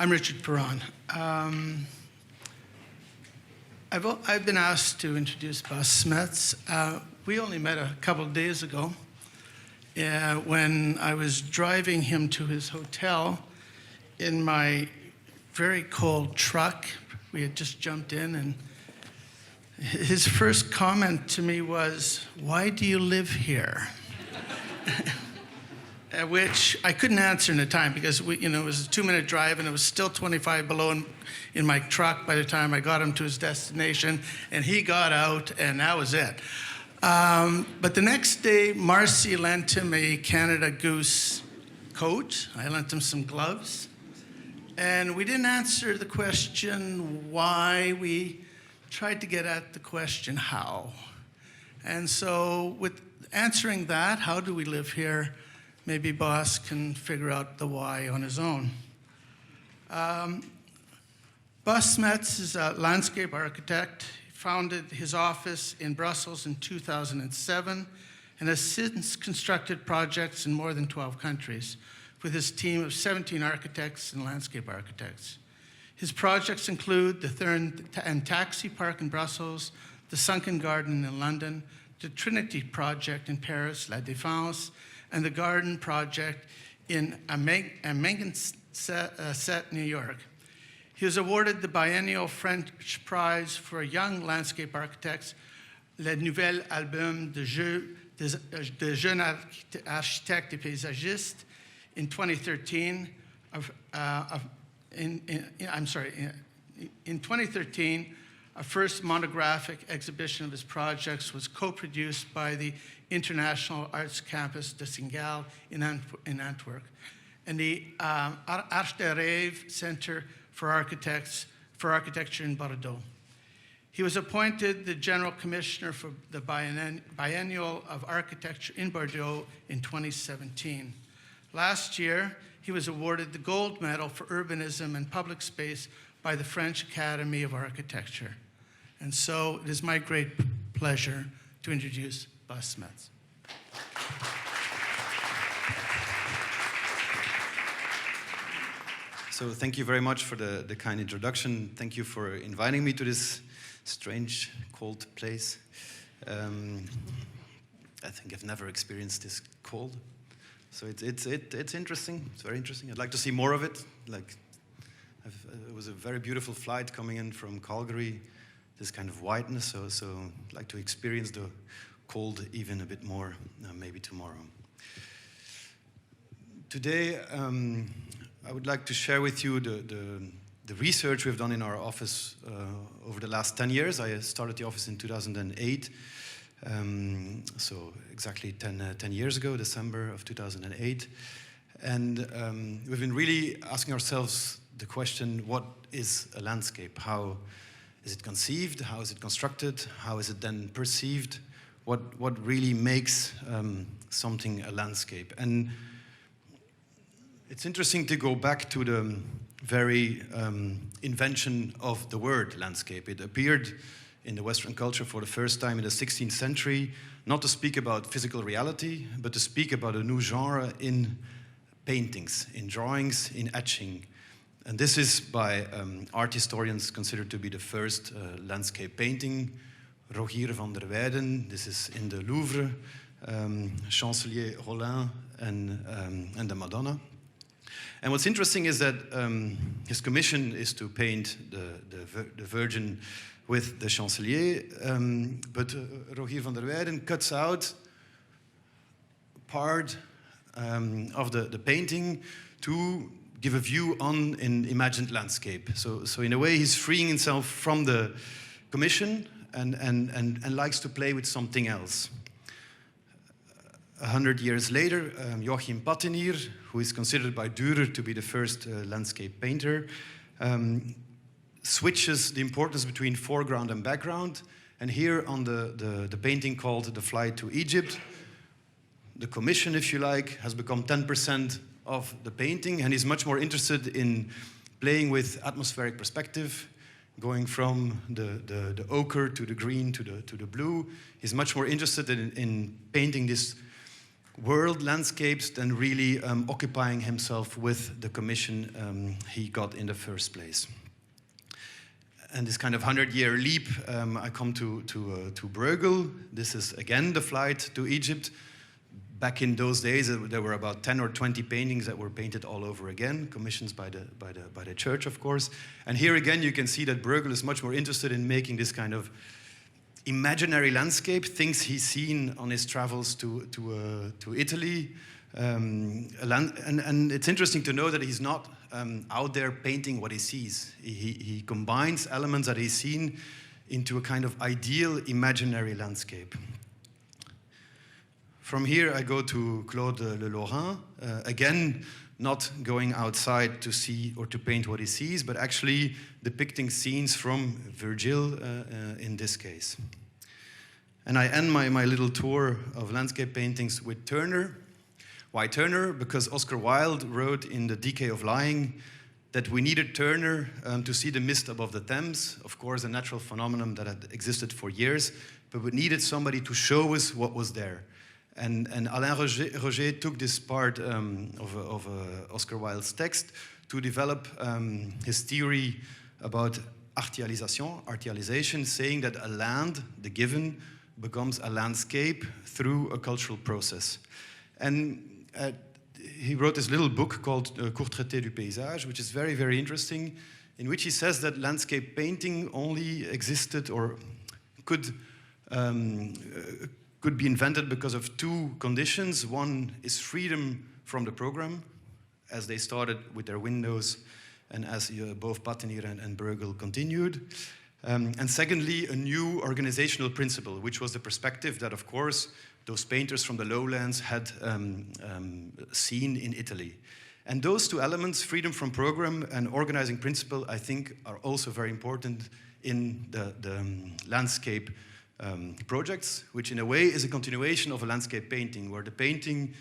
I'm Richard Perron. I've been asked to introduce Bas Smets. We only met a couple of days ago when I was driving him to his hotel in my very cold truck. We had just jumped in, and his first comment to me was, "Why do you live here?" Which I couldn't answer in the time because it was a 2-minute drive and it was still 25 below in my truck by the time I got him to his destination, and he got out, and that was it. But the next day, Marcy lent him a Canada Goose coat. I lent him some gloves. And we didn't answer the question why. We tried to get at the question how. And so with answering that, how do we live here, maybe Bas can figure out the why on his own. Bas Smets is a landscape architect. He founded his office in Brussels in 2007 and has since constructed projects in more than 12 countries with his team of 17 architects and landscape architects. His projects include the Thurn and Taxis park in Brussels, the Sunken Garden in London, the Trinity project in Paris, La Défense, and the Garden project in Mangasset, New York. He was awarded the biennial French Prize for Young Landscape Architects, Le Nouvel Album de Jeunes Architectes et Paysagistes in 2013. In 2013, a first monographic exhibition of his projects was co-produced by the International Arts Campus de Singal in Antwerp and the Arts de Rêve Center for Architecture in Bordeaux. He was appointed the General Commissioner for the Biennial of Architecture in Bordeaux in 2017. Last year, he was awarded the Gold Medal for Urbanism and Public Space by the French Academy of Architecture. And so it is my great pleasure to introduce Bas Smets. So thank you very much for the kind introduction. Thank you for inviting me to this strange, cold place. I think I've never experienced this cold. So it's interesting. It's very interesting. I'd like to see more of it. It was a very beautiful flight coming in from Calgary. This kind of whiteness. So I'd like to experience the cold even a bit more, maybe tomorrow. Today, I would like to share with you the research we've done in our office over the last 10 years. I started the office in 2008. So exactly 10 years ago, December of 2008. And we've been really asking ourselves the question, what is a landscape? How is it conceived? How is it constructed? How is it then perceived? What really makes something a landscape? And it's interesting to go back to the very invention of the word landscape. It appeared in the Western culture for the first time in the 16th century, not to speak about physical reality, but to speak about a new genre in paintings, in drawings, in etching. And this is by art historians considered to be the first landscape painting. Rogier van der Weyden, this is in the Louvre, Chancelier Rollin, and the Madonna. And what's interesting is that his commission is to paint the Virgin with the Chancelier, but Rogier van der Weyden cuts out part of the painting to give a view on an imagined landscape. So in a way, he's freeing himself from the commission and likes to play with something else. 100 years later, Joachim Pattenier, who is considered by Dürer to be the first landscape painter, switches the importance between foreground and background. And here on the painting called The Flight to Egypt, the commission, if you like, has become 10% of the painting, and he's much more interested in playing with atmospheric perspective, going from the ochre to the green to the blue. He's much more interested in painting this world landscapes than really occupying himself with the commission he got in the first place. And this kind of 100-year leap, I come to Bruegel. This is again the flight to Egypt. Back in those days, there were about 10 or 20 paintings that were painted all over again, commissions by the church, of course. And here again, you can see that Bruegel is much more interested in making this kind of imaginary landscape, things he's seen on his travels to Italy. And it's interesting to know that he's not out there painting what he sees. He combines elements that he's seen into a kind of ideal imaginary landscape. From here, I go to Claude Le Lorrain, again, not going outside to see or to paint what he sees, but actually depicting scenes from Virgil in this case. And I end my little tour of landscape paintings with Turner. Why Turner? Because Oscar Wilde wrote in The Decay of Lying that we needed Turner to see the mist above the Thames, of course a natural phenomenon that had existed for years, but we needed somebody to show us what was there. And Alain Roger took this part of Oscar Wilde's text to develop his theory about artialisation, saying that a land, the given, becomes a landscape through a cultural process. And he wrote this little book called Court Traité du Paysage, which is very, very interesting, in which he says that landscape painting only existed or could be invented because of two conditions. One is freedom from the program, as they started with their windows and as both Patinir and Bruegel continued. And secondly, a new organizational principle, which was the perspective that, of course, those painters from the lowlands had seen in Italy. And those two elements, freedom from program and organizing principle, I think are also very important in the landscape projects, which in a way is a continuation of a landscape painting, where the painting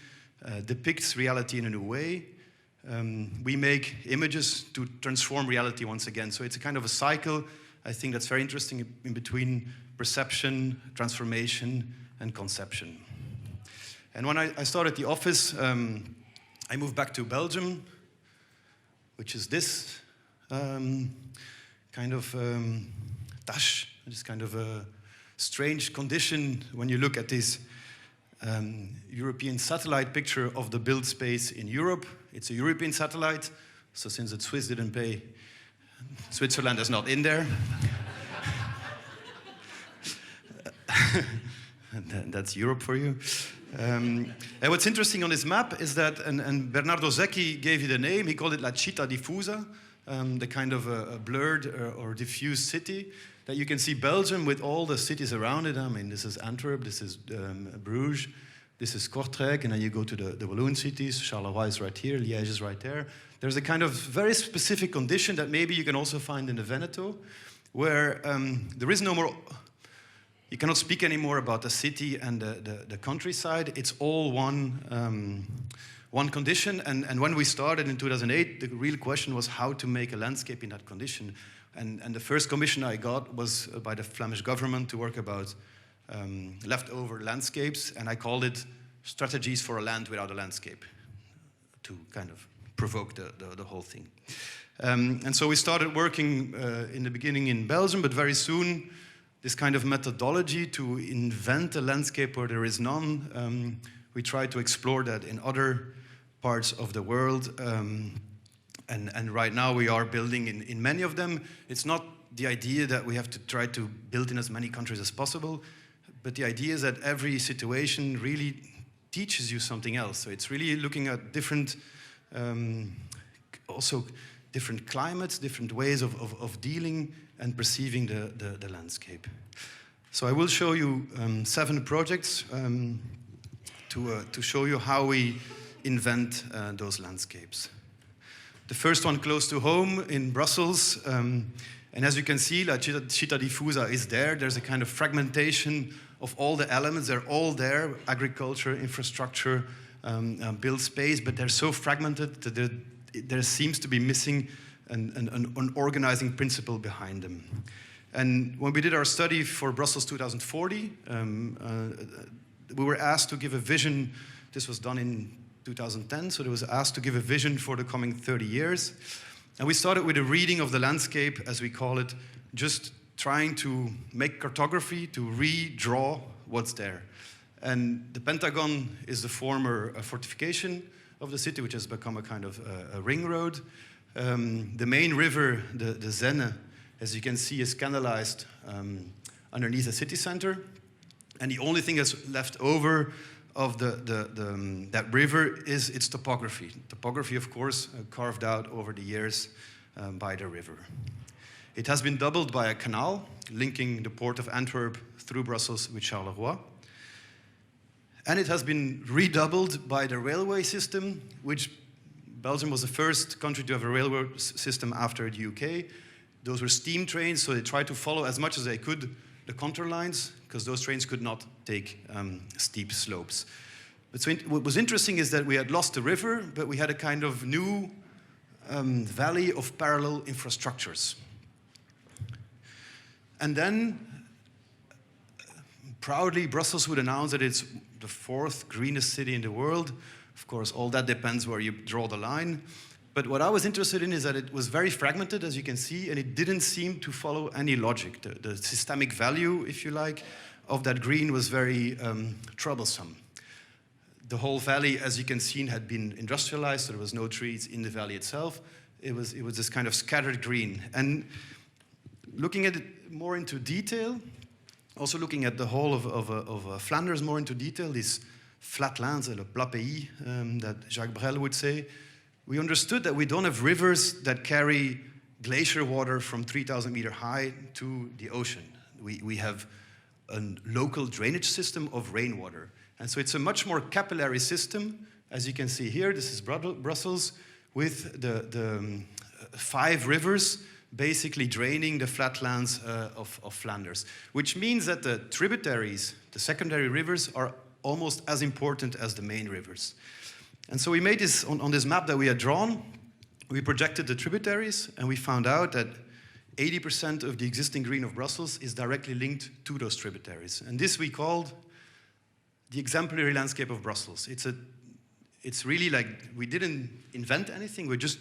depicts reality in a new way. We make images to transform reality once again. So it's a kind of a cycle, I think, that's very interesting in between perception, transformation, and conception. And when I started the office, I moved back to Belgium, which is this kind of tache, this kind of a strange condition when you look at this European satellite picture of the built space in Europe. It's a European satellite, so since the Swiss didn't pay, Switzerland is not in there. That's Europe for you. And what's interesting on this map is that, and Bernardo Zecchi gave it a name, he called it La Città Diffusa, the kind of a blurred or diffused city, that you can see Belgium with all the cities around it. I mean, this is Antwerp, this is Bruges, this is Kortrijk, and then you go to the Walloon cities. Charleroi is right here, Liège is right there. There's a kind of very specific condition that maybe you can also find in the Veneto, where there is no more, you cannot speak anymore about the city and the countryside. It's all one condition. And when we started in 2008, the real question was how to make a landscape in that condition. And the first commission I got was by the Flemish government to work about leftover landscapes, and I called it Strategies for a Land Without a Landscape, to kind of provoke the whole thing. And so we started working in the beginning in Belgium, but very soon this kind of methodology to invent a landscape where there is none, we try to explore that in other parts of the world. And right now we are building in many of them. It's not the idea that we have to try to build in as many countries as possible, but the idea is that every situation really teaches you something else. So it's really looking at different, also different climates, different ways of dealing and perceiving the landscape. So I will show you 7 projects to show you how we invent those landscapes. The first one close to home in Brussels, and as you can see, La Città Diffusa is there. There's a kind of fragmentation of all the elements. They're all there, agriculture, infrastructure, built space, but they're so fragmented that there seems to be missing an organizing principle behind them. And when we did our study for Brussels 2040, we were asked to give a vision This was done in 2010, so it was asked to give a vision for the coming 30 years. And we started with a reading of the landscape, as we call it, just trying to make cartography, to redraw what's there. And the Pentagon is the former fortification of the city, which has become a kind of a ring road. The main river, the Zenne, as you can see, is canalized underneath the city center. And the only thing that's left over of that river is its topography. Topography, of course, carved out over the years by the river. It has been doubled by a canal linking the port of Antwerp through Brussels with Charleroi. And it has been redoubled by the railway system, which Belgium was the first country to have a railway system after the UK. Those were steam trains, so they tried to follow as much as they could the contour lines, because those trains could not take steep slopes. But so what was interesting is that we had lost the river, but we had a kind of new valley of parallel infrastructures. And then, proudly, Brussels would announce that it's the 4th greenest city in the world. Of course, all that depends where you draw the line. But what I was interested in is that it was very fragmented, as you can see, and it didn't seem to follow any logic. The systemic value, if you like, of that green was very troublesome. The whole valley, as you can see, had been industrialized, so there was no trees in the valley itself. It was this kind of scattered green. And looking at it more into detail, also looking at the whole of Flanders more into detail, these flat lands, le plat pays, that Jacques Brel would say, we understood that we don't have rivers that carry glacier water from 3,000 meter high to the ocean. We have a local drainage system of rainwater. And so it's a much more capillary system. As you can see here, this is Brussels with the 5 rivers basically draining the flatlands of Flanders, which means that the tributaries, the secondary rivers, are almost as important as the main rivers. And so we made this, on this map that we had drawn, we projected the tributaries, and we found out that 80% of the existing green of Brussels is directly linked to those tributaries. And this we called the exemplary landscape of Brussels. It's really like, we didn't invent anything, we just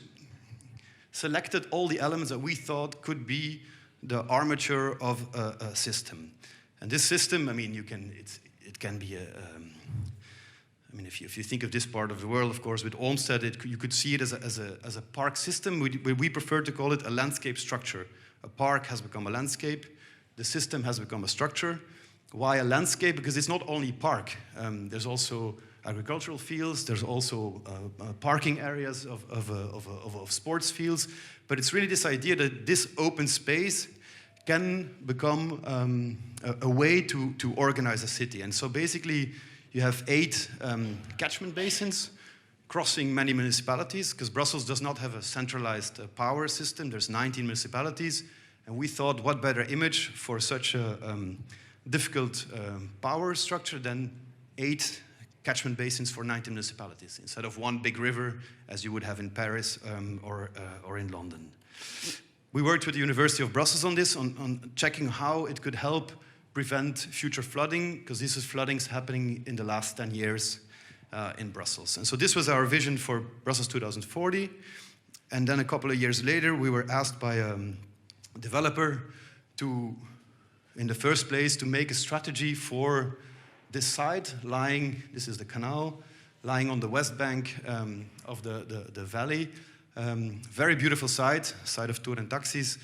selected all the elements that we thought could be the armature of a system. And this system, I mean, it can be I mean, if you think of this part of the world, of course, with Olmsted, you could see it as a park system. We prefer to call it a landscape structure. A park has become a landscape. The system has become a structure. Why a landscape? Because it's not only park. There's also agricultural fields. There's also parking areas of sports fields. But it's really this idea that this open space can become a way to organize a city. And so basically, you have 8 catchment basins crossing many municipalities, because Brussels does not have a centralized power system. There's 19 municipalities, and we thought, what better image for such a difficult power structure than 8 catchment basins for 19 municipalities, instead of 1 big river, as you would have in Paris or in London. We worked with the University of Brussels on this, on checking how it could help prevent future flooding, because this is floodings happening in the last 10 years in Brussels. And so this was our vision for Brussels 2040. And then a couple of years later, we were asked by a developer to, in the first place, to make a strategy for this site lying, this is the canal, lying on the west bank of the valley. Very beautiful site of Thurn and Taxis.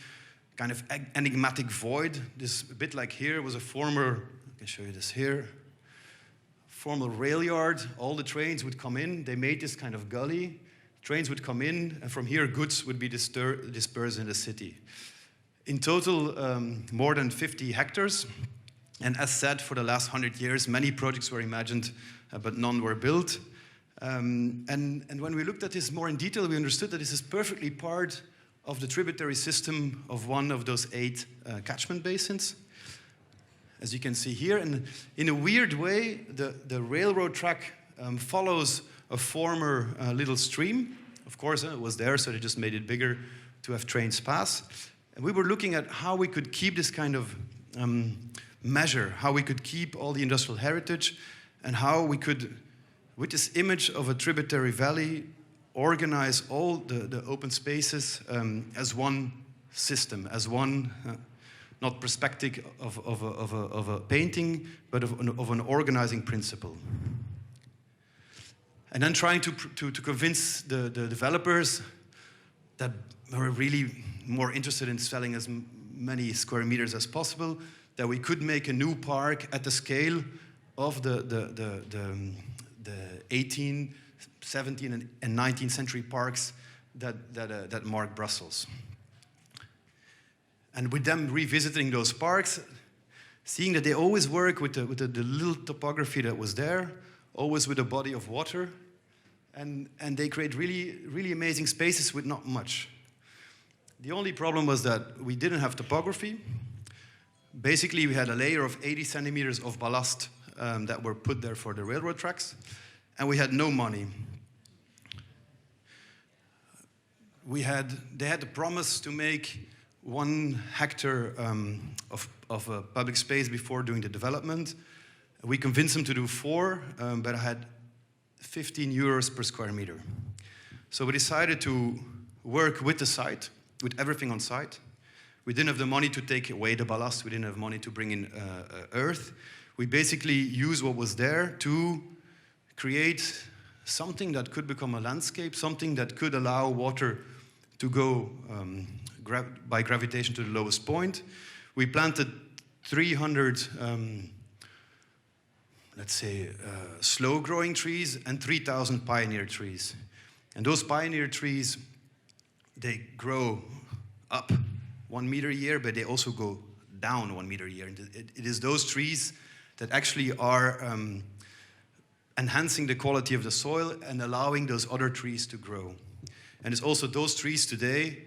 Kind of enigmatic void. This, a bit like here, was a former, I can show you this here, former rail yard. All the trains would come in. They made this kind of gully. Trains would come in, and from here, goods would be dispersed in the city. In total, more than 50 hectares. And as said, for the last 100 years, many projects were imagined, but none were built. And when we looked at this more in detail, we understood that this is perfectly part of the tributary system of one of those 8 catchment basins. As you can see here, and in a weird way, the railroad track follows a former little stream. Of course, it was there, so they just made it bigger to have trains pass. And we were looking at how we could keep this kind of measure, how we could keep all the industrial heritage, and how we could with this image of a tributary valley, organize all the open spaces as one system, as one, not perspective of a painting, but of an organizing principle. And then trying to convince the developers that were really more interested in selling as many square meters as possible, that we could make a new park at the scale of the 18th, 17th, and 19th century parks that mark Brussels. And with them revisiting those parks, seeing that they always work with the little topography that was there, always with a body of water, and they create really, really amazing spaces with not much. The only problem was that we didn't have topography. Basically, we had a layer of 80 centimeters of ballast that were put there for the railroad tracks, and we had no money. They had the promise to make 1 hectare of public space before doing the development. We convinced them to do 4, but I had 15 euros per square meter. So we decided to work with the site, with everything on site. We didn't have the money to take away the ballast. We didn't have money to bring in earth. We basically used what was there to create something that could become a landscape, something that could allow water to go by gravitation to the lowest point. We planted 300, let's say, slow-growing trees and 3,000 pioneer trees. And those pioneer trees, they grow up 1 meter a year, but they also go down 1 meter a year. And it is those trees that actually are enhancing the quality of the soil and allowing those other trees to grow. And it's also those trees today,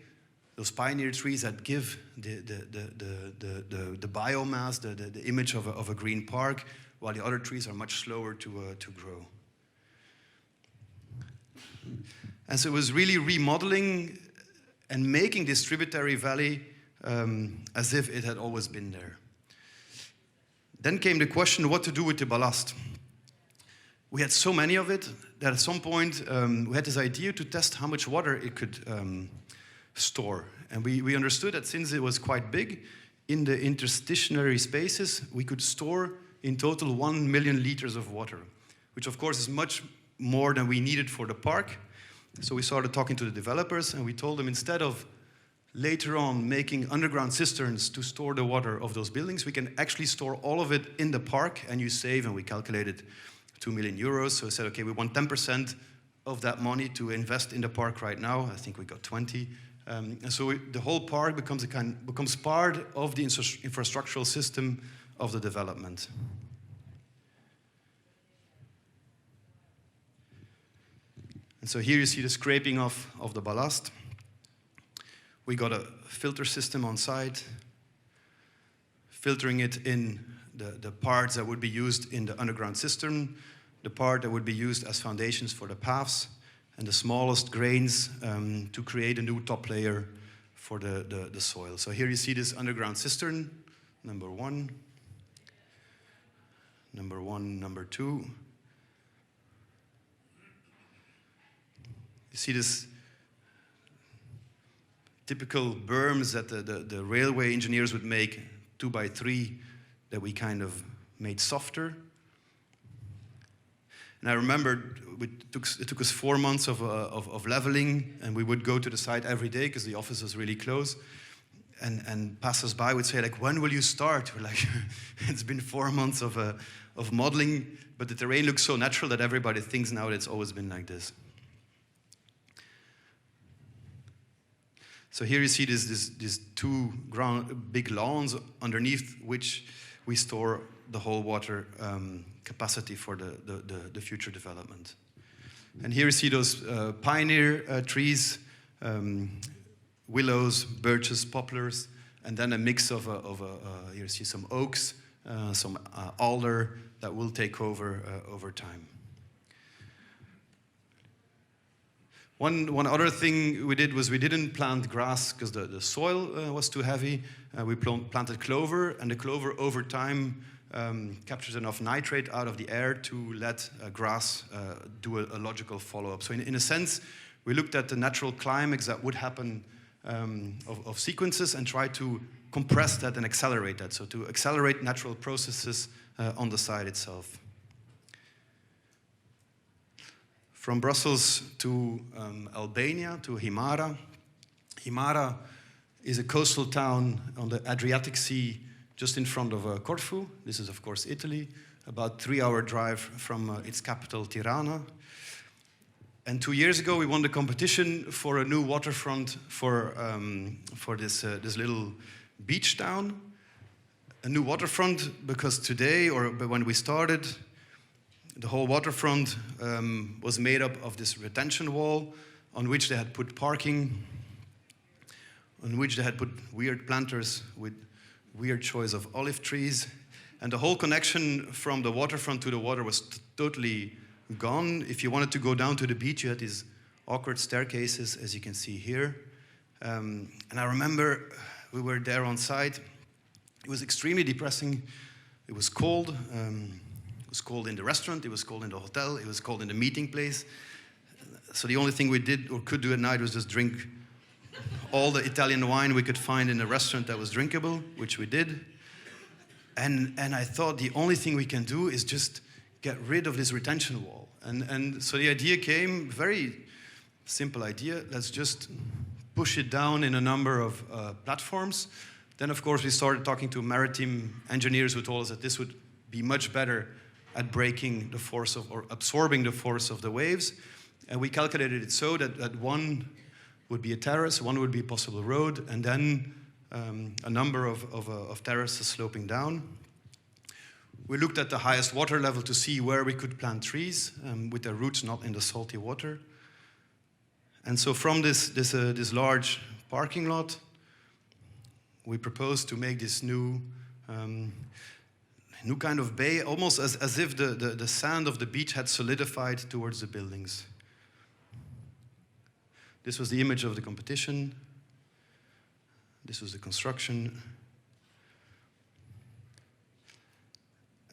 those pioneer trees, that give the biomass, the image of a green park, while the other trees are much slower to grow. And so it was really remodeling and making this tributary valley as if it had always been there. Then came the question what to do with the ballast. We had so many of it that at some point we had this idea to test how much water it could store. And we understood that since it was quite big, in the interstitiary spaces, we could store in total 1 million liters of water, which of course is much more than we needed for the park. So we started talking to the developers, and we told them instead of later on making underground cisterns to store the water of those buildings, we can actually store all of it in the park, and you save, and we calculated 2 million euros. So we said, okay, we want 10% of that money to invest in the park right now. I think we got 20. And so the whole park becomes part of the infrastructural system of the development. And so here you see the scraping of the ballast. We got a filter system on site, filtering it in the parts that would be used in the underground cistern, the part that would be used as foundations for the paths, and the smallest grains to create a new top layer for the soil. So here you see this underground cistern, number 1, number 2. You see this typical berms that the railway engineers would make, 2 by 3, that we kind of made softer. And I remember it took us 4 months of leveling, and we would go to the site every day because the office was really close. And passers-by would say, like, when will you start? We're like, it's been 4 months of modeling, but the terrain looks so natural that everybody thinks now that it's always been like this. So here you see these 2 big lawns underneath which we store the whole water capacity for the future development. And here you see those pioneer trees, willows, birches, poplars, and then a mix of here you see some oaks, some alder that will take over time. One other thing we did was we didn't plant grass because the soil was too heavy. We planted clover, and the clover over time captures enough nitrate out of the air to let grass do a logical follow-up. So in a sense, we looked at the natural climax that would happen of sequences and try to compress that and accelerate that, so to accelerate natural processes on the site itself. From Brussels to Albania, to Himara. Himara is a coastal town on the Adriatic Sea just in front of Corfu. This is, of course, Italy, about 3-hour drive from its capital, Tirana. And 2 years ago, we won the competition for a new waterfront for this little beach town. A new waterfront because today, or when we started, the whole waterfront was made up of this retention wall on which they had put parking, on which they had put weird planters with weird choice of olive trees. And the whole connection from the waterfront to the water was totally gone. If you wanted to go down to the beach, you had these awkward staircases, as you can see here. And I remember we were there on site. It was extremely depressing. It was cold. It was cold in the restaurant. It was cold in the hotel. It was cold in the meeting place. So the only thing we did or could do at night was just drink all the Italian wine we could find in a restaurant that was drinkable, which we did. And I thought the only thing we can do is just get rid of this retention wall. And so the idea came, very simple idea, let's just push it down in a number of platforms. Then, of course, we started talking to maritime engineers who told us that this would be much better at breaking the force of, or absorbing the force of the waves. And we calculated it so that one would be a terrace, one would be a possible road, and then a number of terraces sloping down. We looked at the highest water level to see where we could plant trees with their roots not in the salty water. And so from this large parking lot, we proposed to make this new kind of bay, almost as if the sand of the beach had solidified towards the buildings. This was the image of the competition. This was the construction.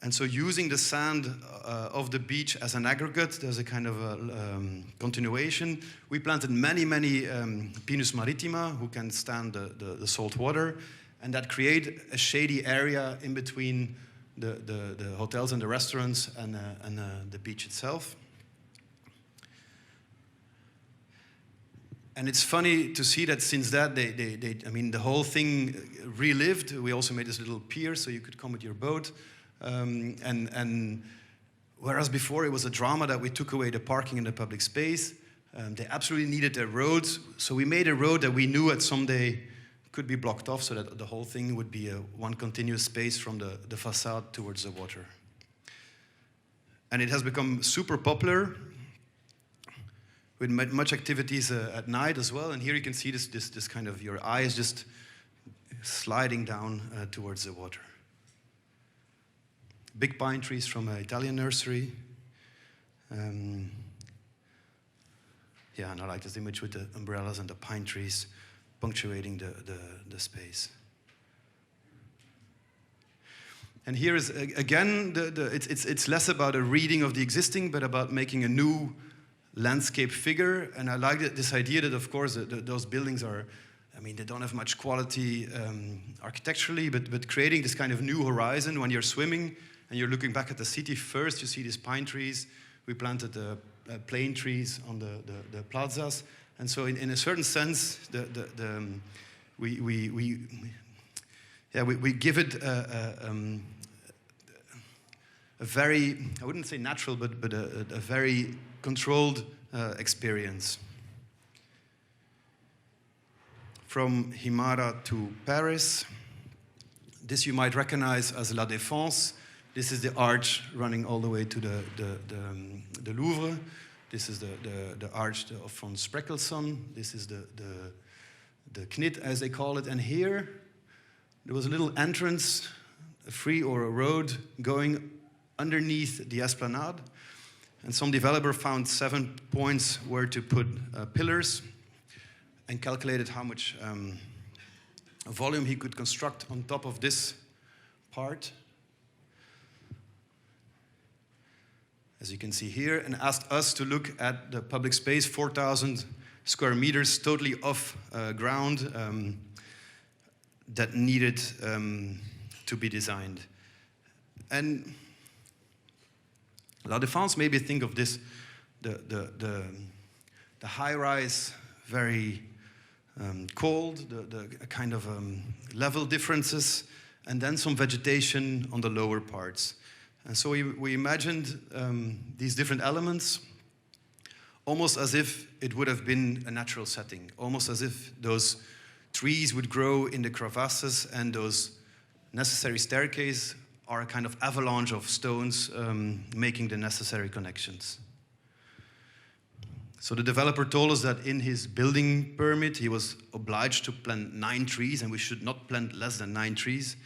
And so using the sand of the beach as an aggregate, there's a kind of a continuation. We planted many Pinus maritima who can stand the salt water, and that create a shady area in between the hotels and the restaurants and the beach itself. And it's funny to see that since that, I mean, the whole thing relived. We also made this little pier so you could come with your boat. And whereas before it was a drama that we took away the parking in the public space, they absolutely needed their roads. So we made a road that we knew at someday could be blocked off so that the whole thing would be one continuous space from the facade towards the water. And it has become super popular, with much activities at night as well. And here you can see this kind of, your eye is just sliding down towards the water. Big pine trees from an Italian nursery. Yeah, and I like this image with the umbrellas and the pine trees punctuating the space. And here is, again, it's less about a reading of the existing, but about making a new landscape figure. And I like this idea that, of course, those buildings are, I mean, they don't have much quality architecturally, but creating this kind of new horizon when you're swimming and you're looking back at the city. First, you see these pine trees. We planted plane trees on the plazas. And so in a certain sense, we give it a very, I wouldn't say natural, but a very controlled experience. From Himara to Paris, this you might recognize as La Défense. This is the arch running all the way to the Louvre. This is the arch von Spreckelson. This is the Knit, as they call it. And here, there was a little entrance, a free or a road going underneath the esplanade. And some developer found 7 points where to put pillars and calculated how much volume he could construct on top of this part. as you can see here, and asked us to look at the public space, 4,000 square meters, totally off ground, that needed to be designed. And La Défense, maybe think of this, the high-rise, very cold, the kind of level differences, and then some vegetation on the lower parts. And so we imagined these different elements almost as if it would have been a natural setting, almost as if those trees would grow in the crevasses and those necessary staircase are a kind of avalanche of stones making the necessary connections. So the developer told us that in his building permit, he was obliged to plant 9 trees, and we should not plant less than 9 trees.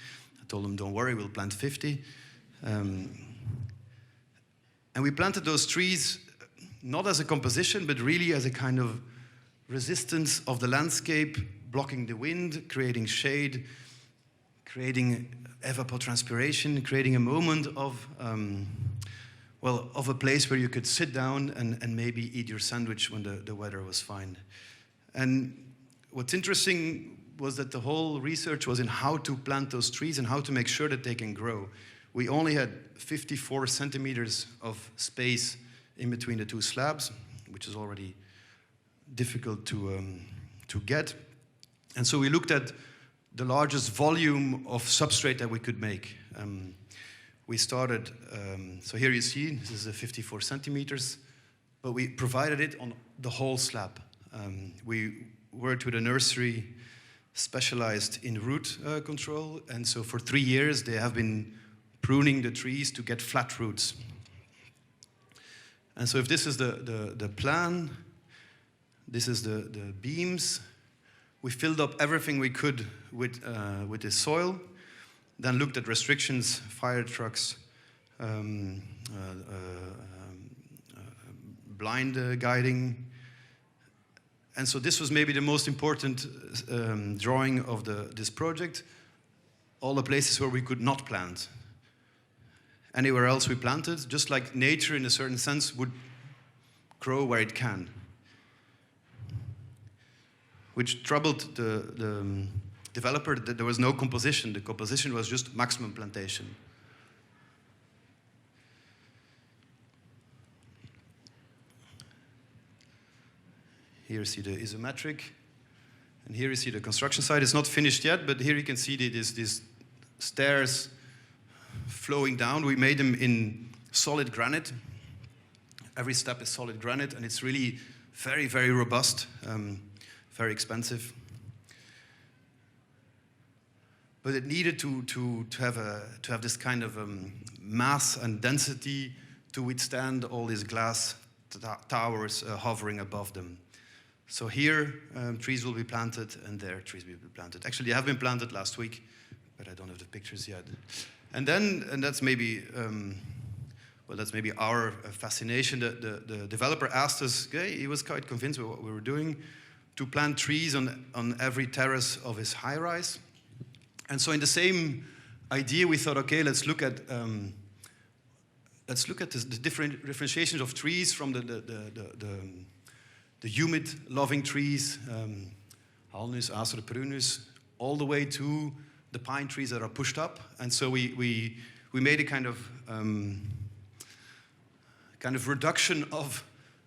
I told him, don't worry, we'll plant 50. And we planted those trees not as a composition, but really as a kind of resistance of the landscape, blocking the wind, creating shade, creating evapotranspiration, creating a moment of a place where you could sit down and maybe eat your sandwich when the weather was fine. And what's interesting was that the whole research was in how to plant those trees and how to make sure that they can grow. We only had 54 centimeters of space in between the 2 slabs, which is already difficult to get. And so we looked at the largest volume of substrate that we could make. We started, so here you see, this is 54 centimeters, but we provided it on the whole slab. We worked with a nursery specialized in root control, and so for 3 years they have been pruning the trees to get flat roots. And so if this is the plan, this is the beams, we filled up everything we could with the soil, then looked at restrictions, fire trucks, blind guiding. And so this was maybe the most important drawing of this project, all the places where we could not plant. Anywhere else we planted, just like nature in a certain sense would grow where it can. Which troubled the developer that there was no composition. The composition was just maximum plantation. Here you see the isometric, and here you see the construction site. It's not finished yet, but here you can see these stairs flowing down. We made them in solid granite. Every step is solid granite, and it's really very, very robust, very expensive. But it needed to have this kind of mass and density to withstand all these glass towers hovering above them. So here, trees will be planted, and there, trees will be planted. Actually, they have been planted last week, but I don't have the pictures yet. And that's maybe, that's maybe our fascination. The developer asked us, he was quite convinced with what we were doing, to plant trees on every terrace of his high-rise. And so in the same idea, we thought, okay, let's look at the different differentiations of trees from the humid loving trees, Alnus, Acer, Prunus, all the way to the pine trees that are pushed up. And so we made a kind of reduction of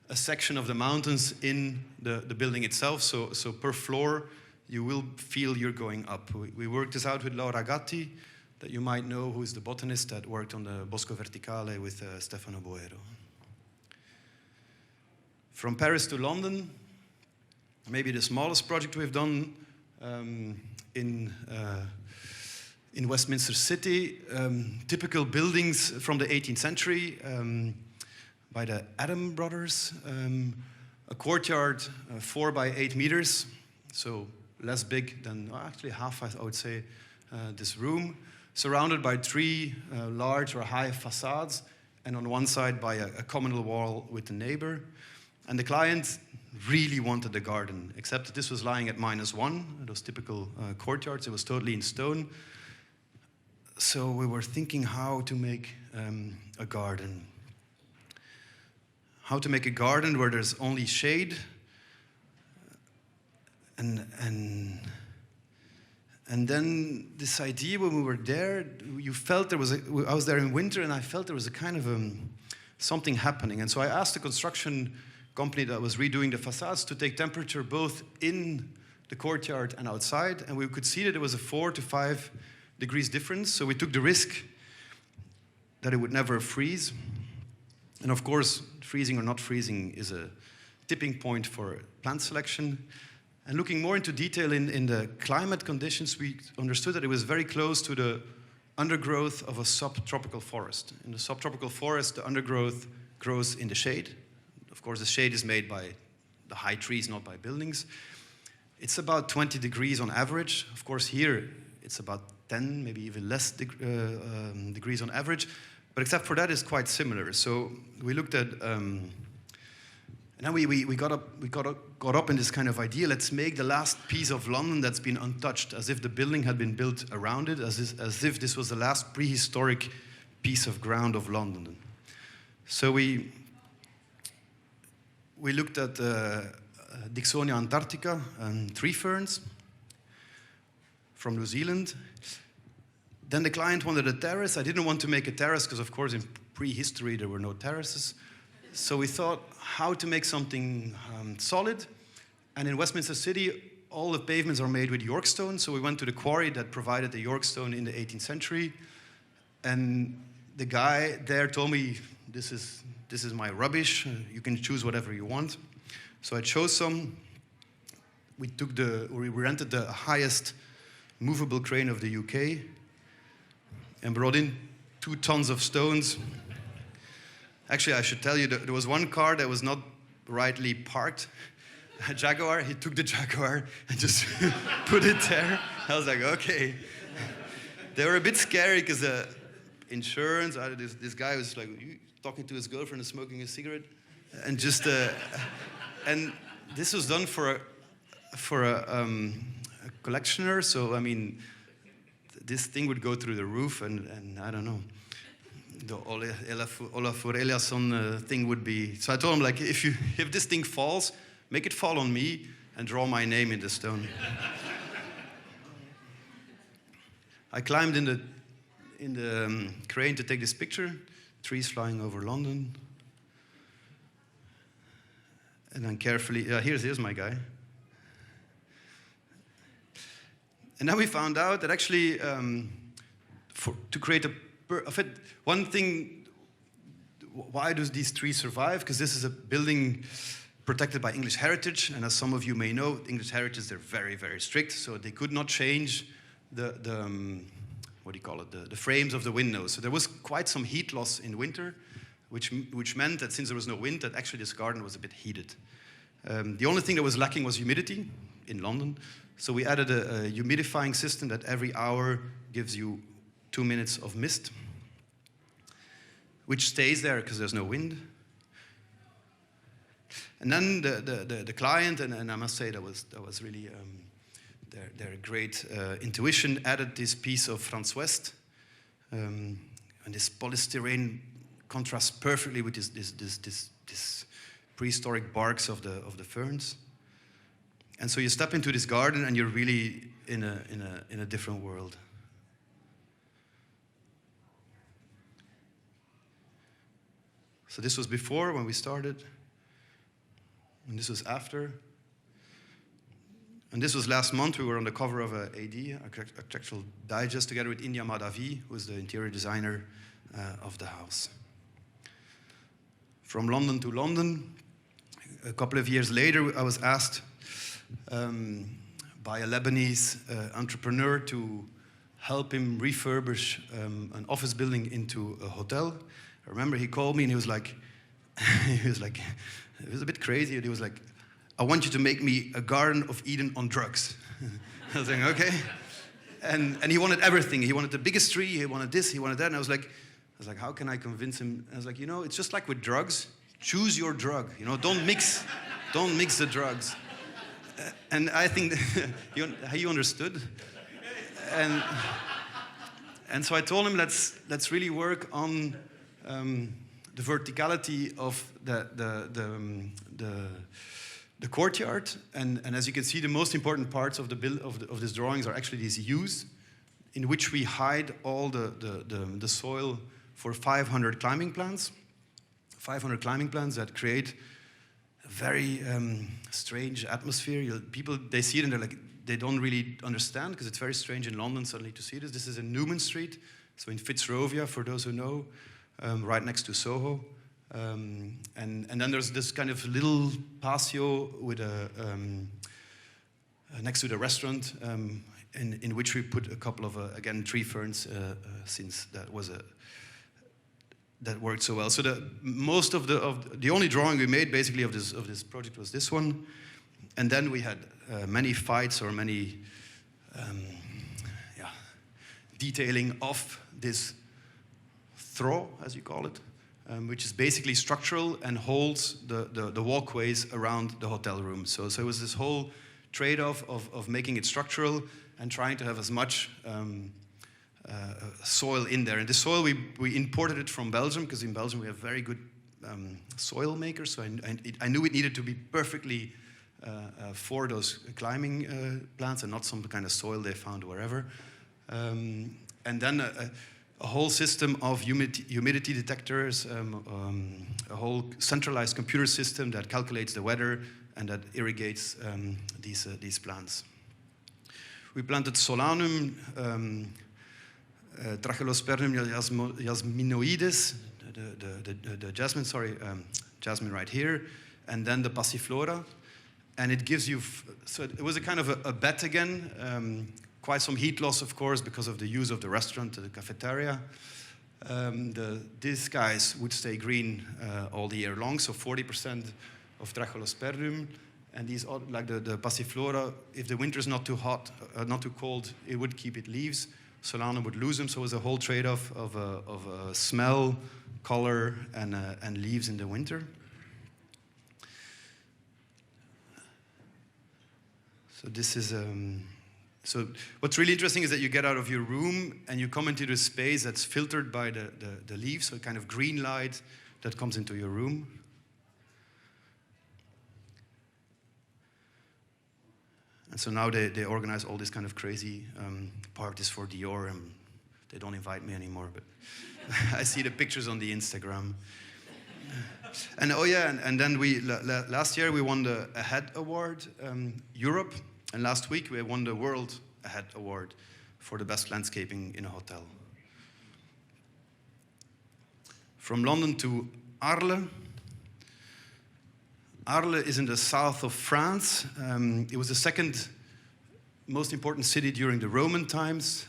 a section of the mountains in the building itself. So per floor, you will feel you're going up. We worked this out with Laura Gatti, that you might know, who is the botanist that worked on the Bosco Verticale with Stefano Boero. From Paris to London, maybe the smallest project we've done in Westminster City. Typical buildings from the 18th century by the Adam brothers. A courtyard 4 by 8 meters, so less big than, actually half, I would say, this room. Surrounded by 3 large or high facades, and on one side by a communal wall with the neighbor. And the client really wanted the garden, except that this was lying at -1, those typical courtyards. It was totally in stone. So we were thinking how to make a garden. how to make a garden where there's only shade, and then this idea when we were there, you felt there was I was there in winter, and I felt there was a kind of something happening. And so I asked the construction company that was redoing the facades to take temperature both in the courtyard and outside, and we could see that there was a 4 to 5 degrees difference. So we took the risk that it would never freeze. And of course, freezing or not freezing is a tipping point for plant selection. And looking more into detail in the climate conditions, we understood that it was very close to the undergrowth of a subtropical forest. In the subtropical forest, the undergrowth grows in the shade. Of course, the shade is made by the high trees, not by buildings. It's about 20 degrees on average. Of course, here it's about 10, maybe even less degrees on average. But except for that, it's quite similar. So we looked at, and then we got up in this kind of idea. Let's make the last piece of London that's been untouched, as if the building had been built around it, as if this was the last prehistoric piece of ground of London. So we looked at Dicksonia antarctica and tree ferns from New Zealand. Then the client wanted a terrace. I didn't want to make a terrace because, of course, in prehistory there were no terraces. So we thought how to make something solid. And in Westminster City, all the pavements are made with Yorkstone. So we went to the quarry that provided the Yorkstone in the 18th century. And the guy there told me, this is my rubbish. You can choose whatever you want. So I chose some. We rented the highest movable crane of the UK and brought in 2 tons of stones. Actually, I should tell you that there was one car that was not rightly parked, a Jaguar. He took the Jaguar and just put it there. I was like, okay. They were a bit scary because the insurance, this guy was like talking to his girlfriend and smoking a cigarette. And just, and this was done for a collectioner. So, I mean, this thing would go through the roof, and I don't know, the Olafur Eliasson thing would be. So I told him, like, if this thing falls, make it fall on me and draw my name in the stone. I climbed in the crane to take this picture. Trees flying over London, and then carefully. Here's my guy. And then we found out that actually, to create one thing, why do these trees survive? Because this is a building protected by English heritage, and as some of you may know, English heritage, they're very, very strict, so they could not change the frames of the windows. So there was quite some heat loss in winter, which meant that since there was no wind, that actually this garden was a bit heated. The only thing that was lacking was humidity in London. So we added a humidifying system that every hour gives you 2 minutes of mist, which stays there because there's no wind. And then the client, and I must say that was really their great intuition, added this piece of France West, and this polystyrene contrasts perfectly with this prehistoric barks of the ferns. And so you step into this garden and you're really in a different world. So this was before when we started, and this was after. And this was last month. We were on the cover of AD, Architectural Digest, together with India Madhavi, who is the interior designer of the house. From London to London, a couple of years later, I was asked by a Lebanese entrepreneur to help him refurbish an office building into a hotel. I remember he called me and he was like, it was a bit crazy. He was like, I want you to make me a Garden of Eden on drugs. I was like, okay. And he wanted everything. He wanted the biggest tree. He wanted this. He wanted that. And I was like, how can I convince him? And I was like, it's just like with drugs. Choose your drug. Don't mix the drugs. And I think he understood. And so I told him, let's really work on the verticality of the courtyard, and as you can see, the most important parts of of these drawings are actually these U's, in which we hide all the soil for 500 climbing plants. 500 climbing plants that create a very strange atmosphere. People, they see it and they're like, they don't really understand, because it's very strange in London suddenly to see this. This is in Newman Street, so in Fitzrovia, for those who know, right next to Soho. And then there's this kind of little patio with next to the restaurant, in which we put a couple of, again, tree ferns, since that worked so well. So most of the only drawing we made basically of this project was this one, and then we had many fights or many detailing of this throw, as you call it, which is basically structural and holds the walkways around the hotel room. So it was this whole trade-off of making it structural and trying to have as much soil in there. And the soil, we imported it from Belgium, because in Belgium we have very good soil makers. So I knew it needed to be perfectly for those climbing plants and not some kind of soil they found wherever. And then a whole system of humidity detectors, a whole centralized computer system that calculates the weather and that irrigates these plants. We planted Solanum, Trachelospermum jasminoides, the jasmine, jasmine right here, and then the passiflora. And it gives you, so it was a kind of a bet again, quite some heat loss, of course, because of the use of the restaurant, the cafeteria. These guys would stay green all the year long, so 40% of Trachelospermum. And these, like the passiflora, if the winter's not too hot, not too cold, it would keep its leaves. Solanum would lose them, so it was a whole trade-off of smell, color, and leaves in the winter. So this is, so what's really interesting is that you get out of your room and you come into the space that's filtered by the leaves, so a kind of green light that comes into your room. And so now they organize all these kind of crazy parties for Dior, and they don't invite me anymore, but I see the pictures on the Instagram. And oh yeah, and then last year we won the AHEAD Award, Europe, and last week we won the World AHEAD Award for the best landscaping in a hotel. From London to Arles. Arles is in the south of France. It was the second most important city during the Roman times.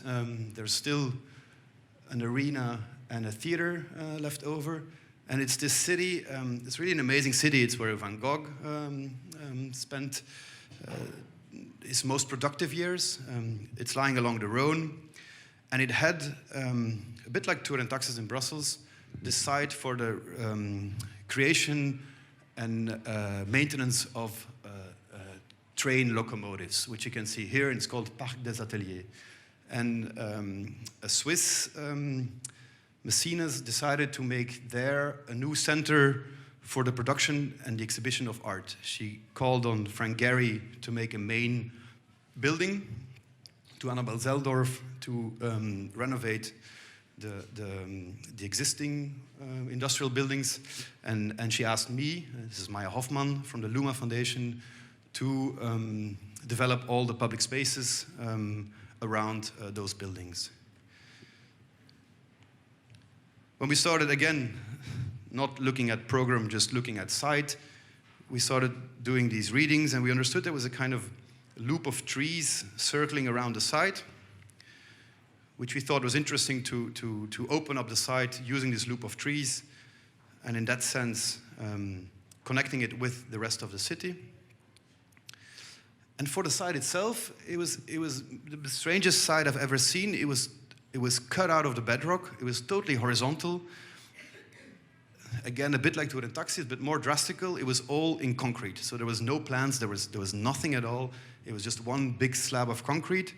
There's still an arena and a theater left over. And it's this city, it's really an amazing city. It's where Van Gogh spent his most productive years. It's lying along the Rhone. And it had, a bit like Thurn and Taxis in Brussels, the site for the creation and maintenance of train locomotives, which you can see here. It's called Parc des Ateliers. And a Swiss Mecenas decided to make there a new center for the production and the exhibition of art. She called on Frank Gehry to make a main building, to Annabel Zeldorf to renovate the existing industrial buildings, and she asked me, this is Maya Hoffman from the Luma Foundation, to develop all the public spaces around those buildings. When we started again, not looking at program, just looking at site, we started doing these readings, and we understood there was a kind of loop of trees circling around the site, which we thought was interesting to open up the site using this loop of trees, and in that sense, connecting it with the rest of the city. And for the site itself, it was the strangest site I've ever seen. It was cut out of the bedrock. It was totally horizontal. Again, a bit like Thurn and Taxis, but more drastical. It was all in concrete. So there was no plans, there was nothing at all. It was just one big slab of concrete.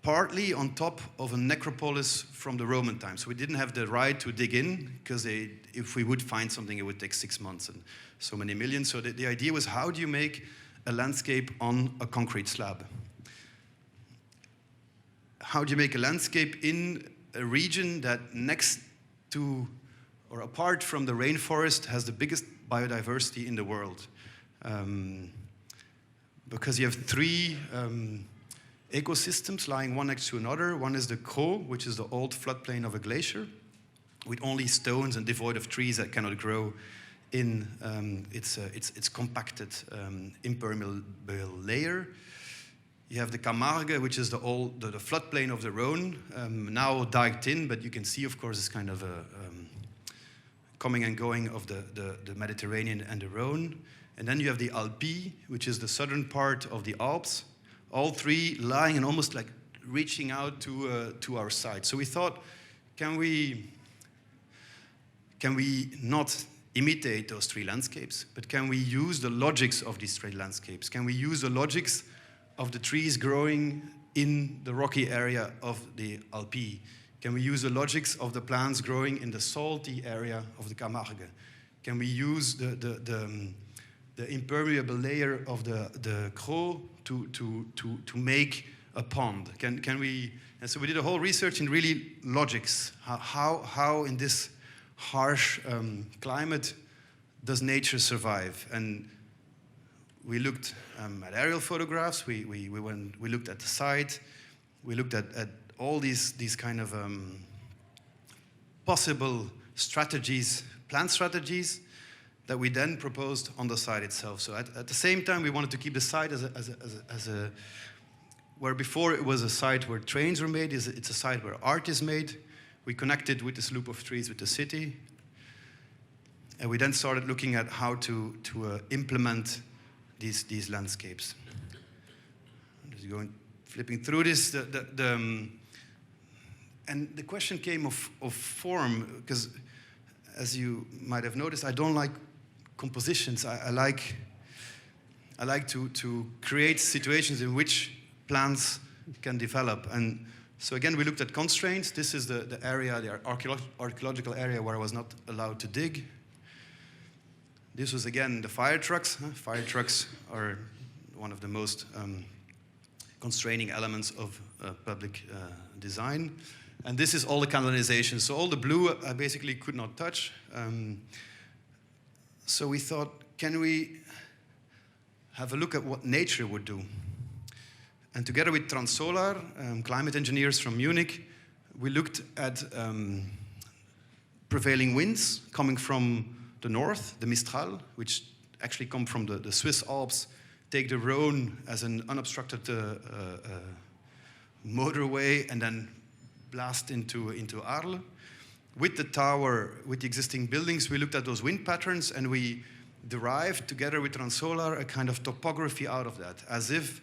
partly on top of a necropolis from the Roman times. So we didn't have the right to dig in, because if we would find something, it would take 6 months and so many millions. So the idea was, how do you make a landscape on a concrete slab? How do you make a landscape in a region that next to or apart from the rainforest has the biggest biodiversity in the world? Because you have three ecosystems lying one next to another. One is the Kro, which is the old floodplain of a glacier, with only stones and devoid of trees that cannot grow in its compacted impermeable layer. You have the Camargue, which is the floodplain of the Rhone, now diked in, but you can see, of course, it's kind of a coming and going of the Mediterranean and the Rhone. And then you have the Alpi, which is the southern part of the Alps, all three lying and almost like reaching out to our side. So we thought, can we not imitate those three landscapes, but can we use the logics of these three landscapes? Can we use the logics of the trees growing in the rocky area of the Alpi? Can we use the logics of the plants growing in the salty area of the Camargue? Can we use the impermeable layer of the Kro to make a pond? Can we? And so we did a whole research in really logics. How in this harsh climate does nature survive? And we looked at aerial photographs. We looked at the site. We looked at all these kind of possible strategies, plant strategies, that we then proposed on the site itself. So at the same time, we wanted to keep the site as a where before it was a site where trains were made, it's a site where art is made. We connected with this loop of trees with the city. And we then started looking at how to implement these landscapes. I'm just flipping through this. And the question came of form, because as you might have noticed, I don't like compositions. I like to create situations in which plants can develop. And so again, we looked at constraints. This is the area, the archaeological area where I was not allowed to dig. This was again the fire trucks. Fire trucks are one of the most constraining elements of public design. And this is all the canalization. So all the blue I basically could not touch. So we thought, can we have a look at what nature would do? And together with Transolar, climate engineers from Munich, we looked at prevailing winds coming from the north, the Mistral, which actually come from the Swiss Alps, take the Rhone as an unobstructed motorway, and then blast into Arles. With the tower, with the existing buildings, we looked at those wind patterns, and we derived, together with Transolar, a kind of topography out of that, as if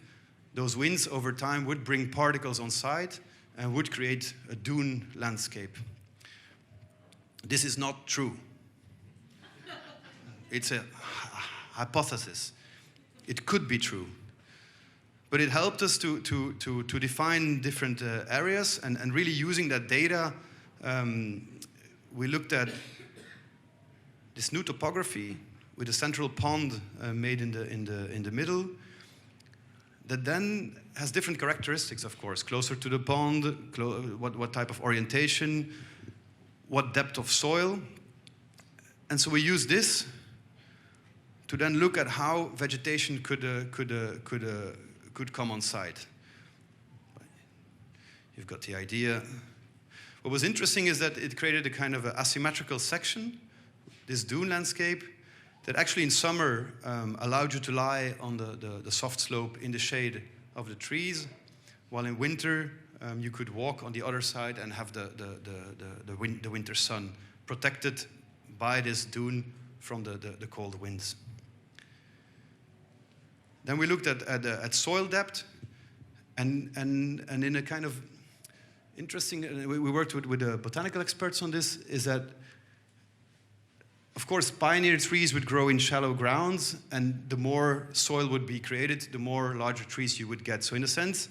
those winds over time would bring particles on site and would create a dune landscape. This is not true. It's a hypothesis. It could be true. But it helped us to define different areas, and really using that data, we looked at this new topography with a central pond made in the middle, that then has different characteristics, of course. Closer to the pond, what type of orientation, what depth of soil. And so we use this to then look at how vegetation could come on site. You've got the idea. What was interesting is that it created a kind of asymmetrical section, this dune landscape, that actually in summer allowed you to lie on the soft slope in the shade of the trees, while in winter you could walk on the other side and have the winter sun, protected by this dune from the cold winds. Then we looked at soil depth, and in a kind of interesting, we worked with the botanical experts on this, is that, of course, pioneer trees would grow in shallow grounds, and the more soil would be created, the more larger trees you would get. So in a sense,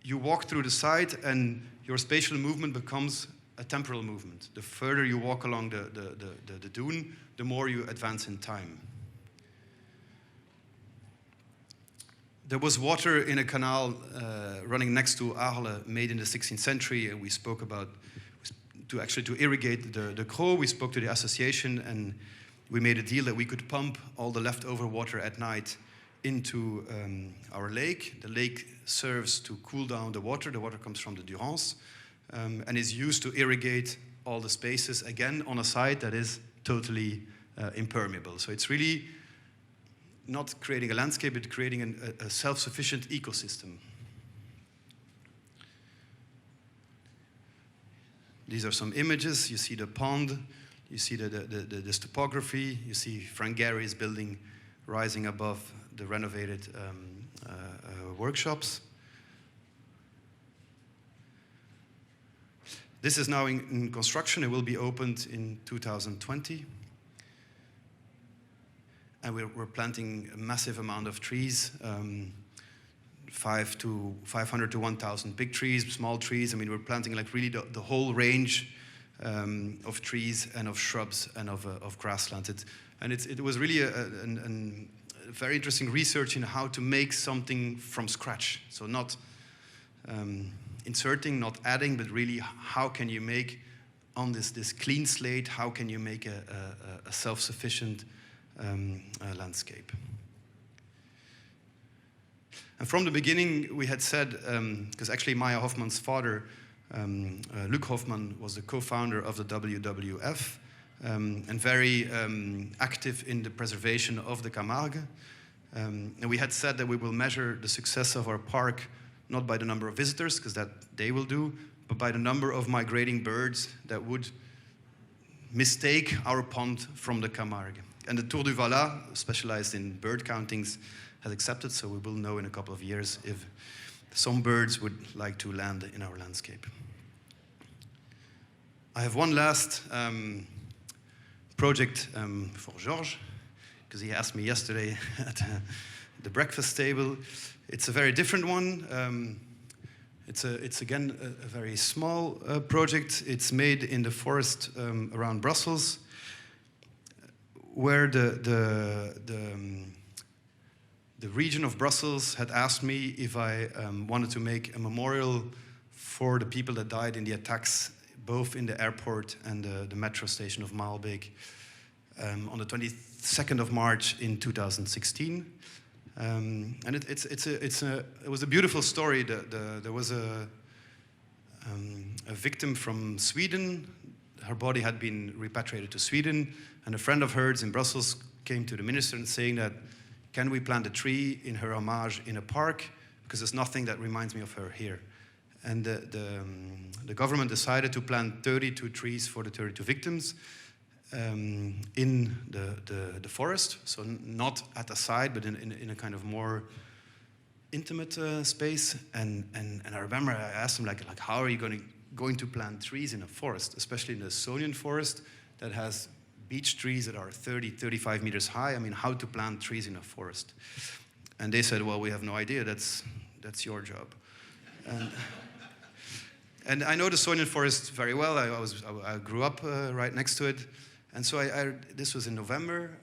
you walk through the site and your spatial movement becomes a temporal movement. The further you walk along the dune, the more you advance in time. There was water in a canal running next to Arles, made in the 16th century, and we spoke about to irrigate the Crau. We spoke to the association, and we made a deal that we could pump all the leftover water at night into our lake. The lake serves to cool down the water. The water comes from the Durance, and is used to irrigate all the spaces, again, on a site that is totally impermeable. So it's really not creating a landscape, but creating a self-sufficient ecosystem. These are some images. You see the pond, you see this topography, you see Frank Gehry's building rising above the renovated workshops. This is now in construction. It will be opened in 2020. And we're planting a massive amount of trees, 500 to 1,000 big trees, small trees. I mean, we're planting like really the whole range of trees and of shrubs and of grasslands. It was really a very interesting research in how to make something from scratch. So not inserting, not adding, but really how can you make on this clean slate, how can you make a self-sufficient landscape. And from the beginning, we had said, because actually Maya Hoffman's father, Luc Hofmann, was the co-founder of the WWF, and very active in the preservation of the Camargue. And we had said that we will measure the success of our park not by the number of visitors, because that they will do, but by the number of migrating birds that would mistake our pond from the Camargue. And the Tour du Vala, specialized in bird countings, has accepted, so we will know in a couple of years if some birds would like to land in our landscape. I have one last project for Georges, because he asked me yesterday at the breakfast table. It's a very different one. It's again a very small project. It's made in the forest around Brussels, where the region of Brussels had asked me if I wanted to make a memorial for the people that died in the attacks, both in the airport and the metro station of Maalbeek, on the 22nd of March in 2016. And it was a beautiful story. There was a victim from Sweden. Her body had been repatriated to Sweden, and a friend of hers in Brussels came to the minister and saying that, can we plant a tree in her homage in a park? Because there's nothing that reminds me of her here. And the government decided to plant 32 trees for the 32 victims in the forest, so not at the side, but in a kind of more intimate space. And I remember I asked him, like how are you going to plant trees in a forest, especially in the Sonian forest that has beech trees that are 30, 35 meters high? I mean, how to plant trees in a forest? And they said, well, we have no idea. That's your job. And I know the Sonian forest very well. I grew up right next to it. And so this was in November.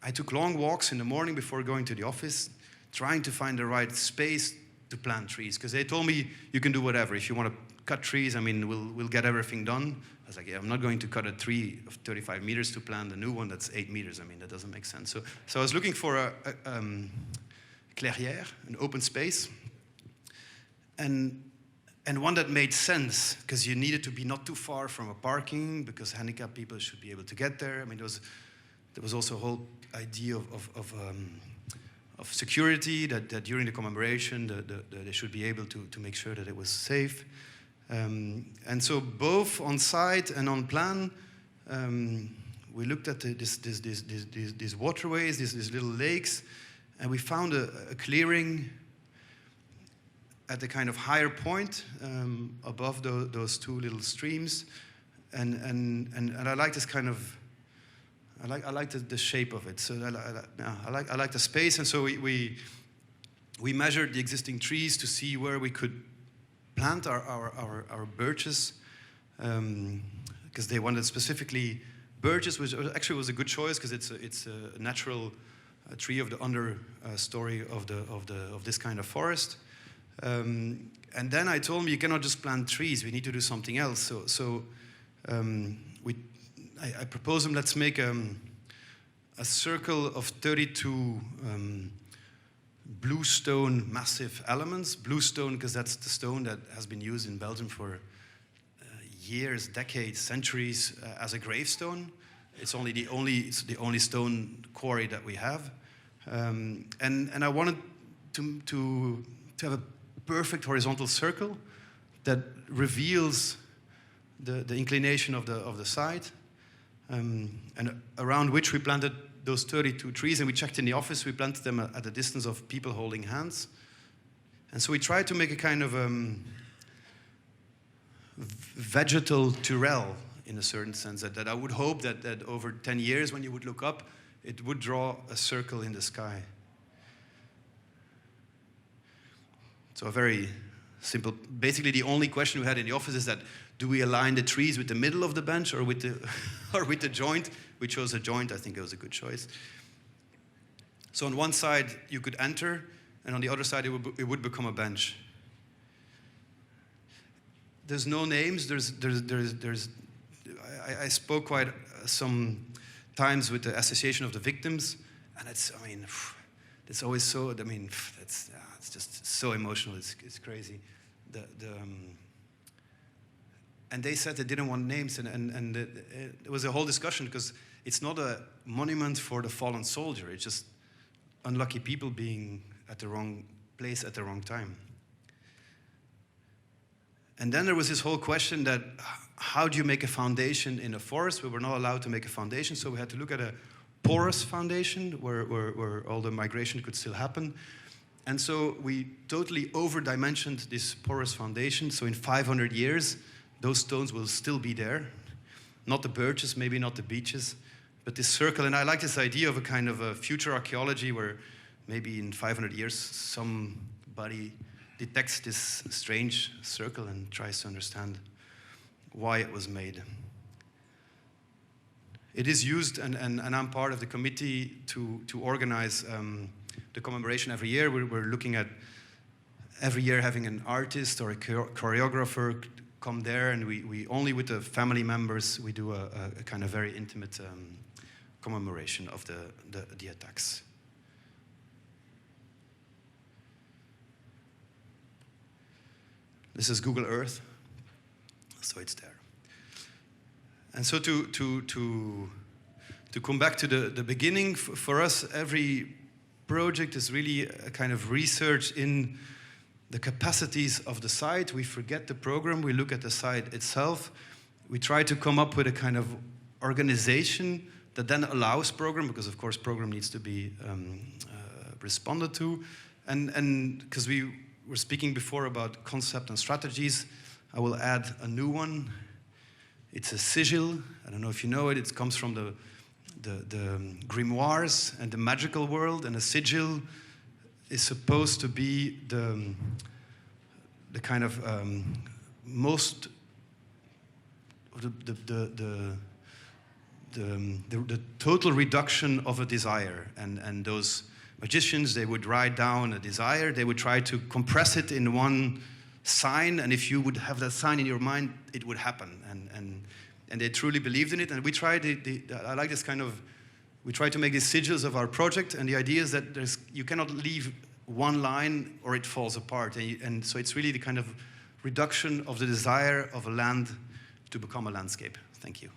I took long walks in the morning before going to the office, trying to find the right space to plant trees. Because they told me, you can do whatever. If you want to cut trees, I mean, we'll get everything done. I was like, yeah, I'm not going to cut a tree of 35 meters to plant a new one that's 8 meters. I mean, that doesn't make sense. So I was looking for a clairière, an open space, and one that made sense, because you needed to be not too far from a parking, because handicapped people should be able to get there. I mean, there was also a whole idea of security, that during the commemoration, they should be able to make sure that it was safe. And so both on site and on plan, we looked at these waterways, these little lakes, and we found a clearing at the kind of higher point above those two little streams, and I like this kind of, I like the shape of it. So I like the space, and so we we measured the existing trees to see where we could plant our birches, because they wanted specifically birches, which actually was a good choice because it's a natural tree of the understory of this kind of forest. And then I told him, you cannot just plant trees, we need to do something else. So I proposed him, let's make a circle of 32 blue stone massive elements. Blue stone because that's the stone that has been used in Belgium for years, decades, centuries as a gravestone. It's the only stone quarry that we have. And I wanted to have a perfect horizontal circle that reveals the inclination of the site, and around which we planted those 32 trees, and we checked in the office, we planted them at a distance of people holding hands. And so we tried to make a kind of vegetal Tyrrell, in a certain sense, that I would hope that over 10 years, when you would look up, it would draw a circle in the sky. So a very simple, basically the only question we had in the office is that, do we align the trees with the middle of the bench or with the joint? We chose a joint. I think it was a good choice. So on one side you could enter, and on the other side it would become a bench. There's no names. I spoke quite some times with the Association of the Victims, and it's always so. It's just so emotional. It's crazy. And they said they didn't want names, and there was a whole discussion because it's not a monument for the fallen soldier. It's just unlucky people being at the wrong place at the wrong time. And then there was this whole question that how do you make a foundation in a forest? We were not allowed to make a foundation, so we had to look at a porous foundation where all the migration could still happen. And so we totally over-dimensioned this porous foundation. So in 500 years, those stones will still be there. Not the birches, maybe not the beeches, but this circle. And I like this idea of a kind of a future archaeology where maybe in 500 years, somebody detects this strange circle and tries to understand why it was made. It is used, and I'm part of the committee to organize the commemoration every year. We're looking at every year having an artist or a choreographer come there, and we only with the family members, we do a kind of very intimate commemoration of the attacks. This is Google Earth, so it's there. And so to come back to the beginning, for us, every project is really a kind of research in the capacities of the site. We forget the program, we look at the site itself. We try to come up with a kind of organization that then allows program, because of course program needs to be responded to. And because we were speaking before about concept and strategies, I will add a new one. It's a sigil. I don't know if you know it. It comes from the grimoires and the magical world, and a sigil is supposed to be the kind of most the total reduction of a desire, and those magicians, they would write down a desire, they would try to compress it in one sign, and if you would have that sign in your mind, it would happen, and they truly believed in it. And we tried I like this kind of, we try to make these sigils of our project, and the idea is that you cannot leave one line or it falls apart, and so it's really the kind of reduction of the desire of a land to become a landscape. Thank you.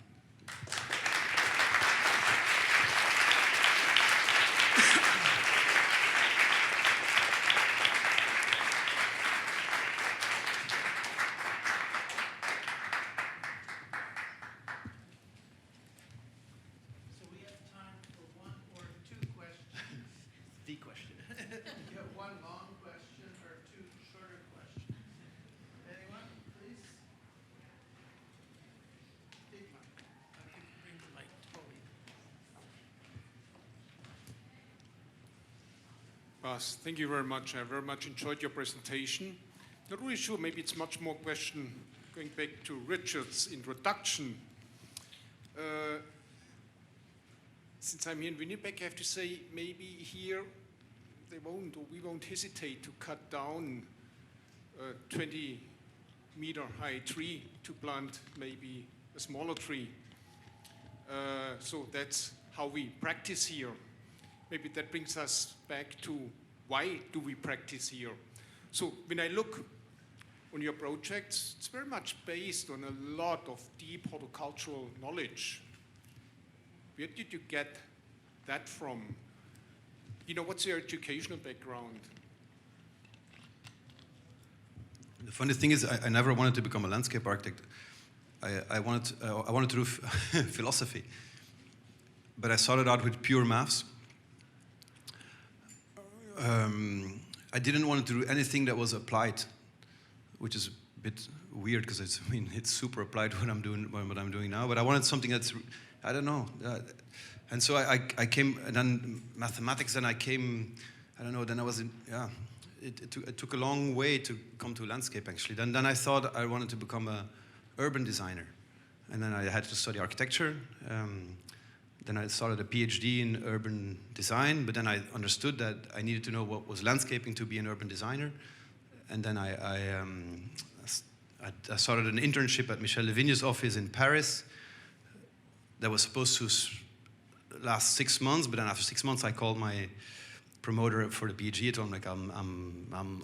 Bas, thank you very much. I very much enjoyed your presentation. Not really sure, maybe it's much more question going back to Richard's introduction. Since I'm here in Winnipeg, I have to say maybe here they won't, or we won't hesitate to cut down a 20-meter high tree to plant maybe a smaller tree. So that's how we practice here. Maybe that brings us back to why do we practice here? So when I look on your projects, it's very much based on a lot of deep horticultural knowledge. Where did you get that from? You know, what's your educational background? The funny thing is, I never wanted to become a landscape architect. I wanted to do philosophy, but I started out with pure maths. I didn't want to do anything that was applied, which is a bit weird because it's super applied what I'm doing now. But I wanted something that's, I don't know. And so I came, and then mathematics. Then I came, I don't know. Then I was in, yeah. It took a long way to come to landscape actually. Then I thought I wanted to become a urban designer, and then I had to study architecture. Then I started a PhD in urban design, but then I understood that I needed to know what was landscaping to be an urban designer. And then I started an internship at Michel Levigne's office in Paris that was supposed to last 6 months, but then after 6 months I called my promoter for the PhD. I told him, like,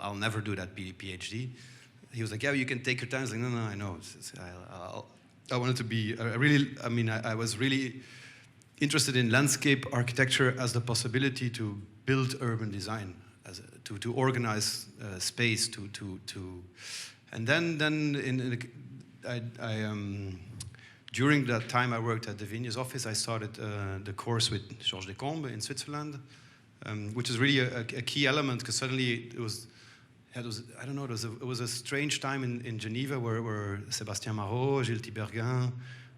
I'll never do that PhD. He was like, yeah, you can take your time. I was like, no, I know. I wanted to be, I was really interested in landscape architecture as the possibility to build urban design, to organize space, and then during that time I worked at the Vigne's office. I started the course with Georges Descombes in Switzerland, which is really a key element, because suddenly it was a strange time in Geneva where Sébastien Marot, Gilles Tiberghien,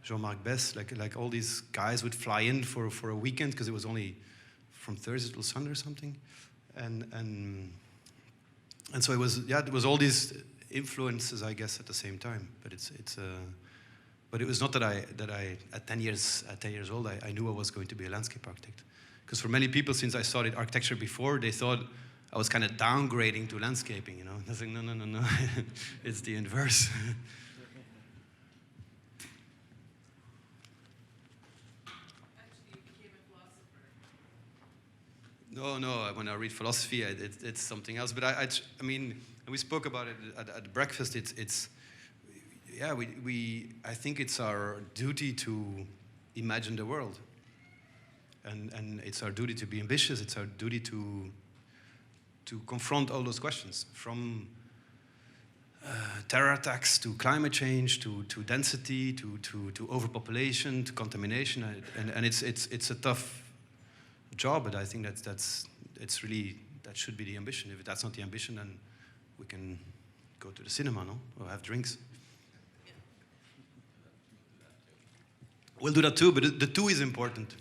Jean-Marc Bess, like all these guys would fly in for a weekend, because it was only from Thursday till Sunday or something, and so it was all these influences, I guess, at the same time. But it was not that I at 10 years old I knew I was going to be a landscape architect, because for many people, since I studied architecture before, they thought I was kind of downgrading to landscaping. You know, I was like, no, it's the inverse. No. When I read philosophy, it's something else. But I mean, we spoke about it at breakfast. I think it's our duty to imagine the world, and it's our duty to be ambitious. It's our duty to confront all those questions, from terror attacks to climate change to density to overpopulation to contamination, and it's a tough job, but I think that should be the ambition. If that's not the ambition, then we can go to the cinema, no, or have drinks. We'll do that too, but the two is important.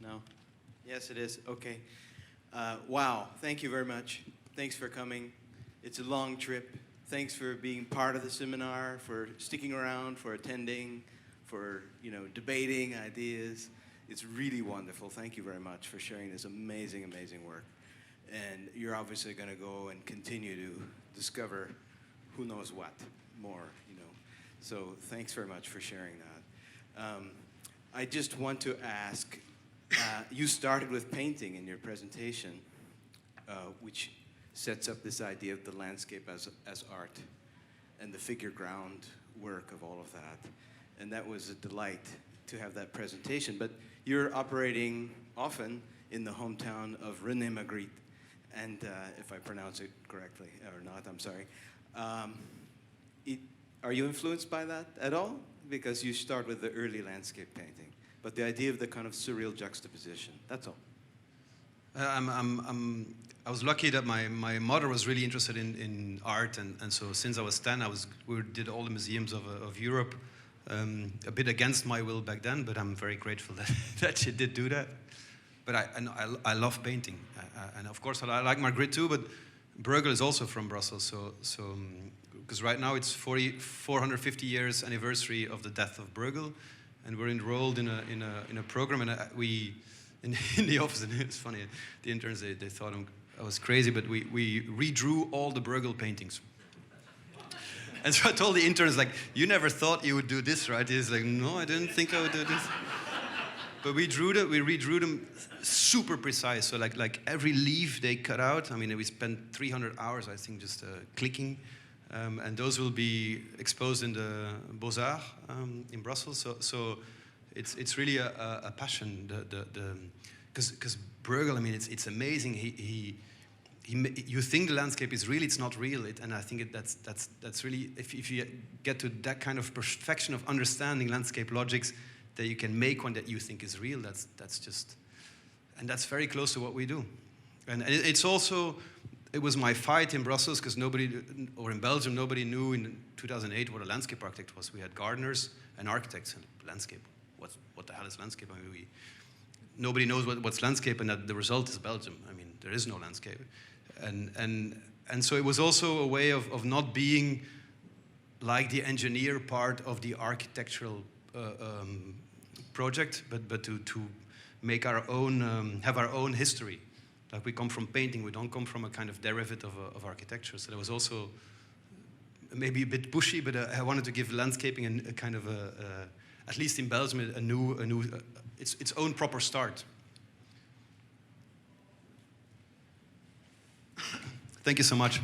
No? Yes, it is. Okay. Wow. Thank you very much. Thanks for coming. It's a long trip. Thanks for being part of the seminar, for sticking around, for attending, for debating ideas. It's really wonderful. Thank you very much for sharing this amazing, amazing work. And you're obviously going to go and continue to discover who knows what more, So thanks very much for sharing that. I just want to ask, you started with painting in your presentation, which sets up this idea of the landscape as art and the figure ground work of all of that. And that was a delight to have that presentation. But you're operating often in the hometown of René Magritte. And if I pronounce it correctly, or not, I'm sorry. Are you influenced by that at all? Because you start with the early landscape painting. But the idea of the kind of surreal juxtaposition, that's all. I was lucky that my mother was really interested in art, and so since I was 10, we did all the museums of Europe a bit against my will back then, but I'm very grateful that, that she did do that. But I love painting, and of course I like Margritte too. But Bruegel is also from Brussels, because right now it's 450 years anniversary of the death of Bruegel, and we're enrolled in a program, and we in the office, and it's funny, the interns they thought I was crazy, but we redrew all the Bruegel paintings. And so I told the interns, like, you never thought you would do this, right? He's like, no, I didn't think I would do this. But we redrew them super precise. So like every leaf they cut out, I mean, we spent 300 hours, I think, just clicking. And those will be exposed in the Beaux-Arts in Brussels. So it's really a passion. Because Bruegel, I mean, it's amazing. You think the landscape is real, it's not real, and I think that's really, if you get to that kind of perfection of understanding landscape logics, that you can make one that you think is real, that's just, and that's very close to what we do. And it's also, it was my fight in Brussels, because nobody, or in Belgium, nobody knew in 2008 what a landscape architect was. We had gardeners and architects, and landscape, what the hell is landscape? I mean, nobody knows what's landscape, and that the result is Belgium. I mean, there is no landscape. And so it was also a way of not being like the engineer part of the architectural project, but to make our own, have our own history. Like, we come from painting, we don't come from a kind of derivative of architecture. So there was also maybe a bit pushy, but I wanted to give landscaping a kind of at least in Belgium, a new its own proper start. Thank you so much.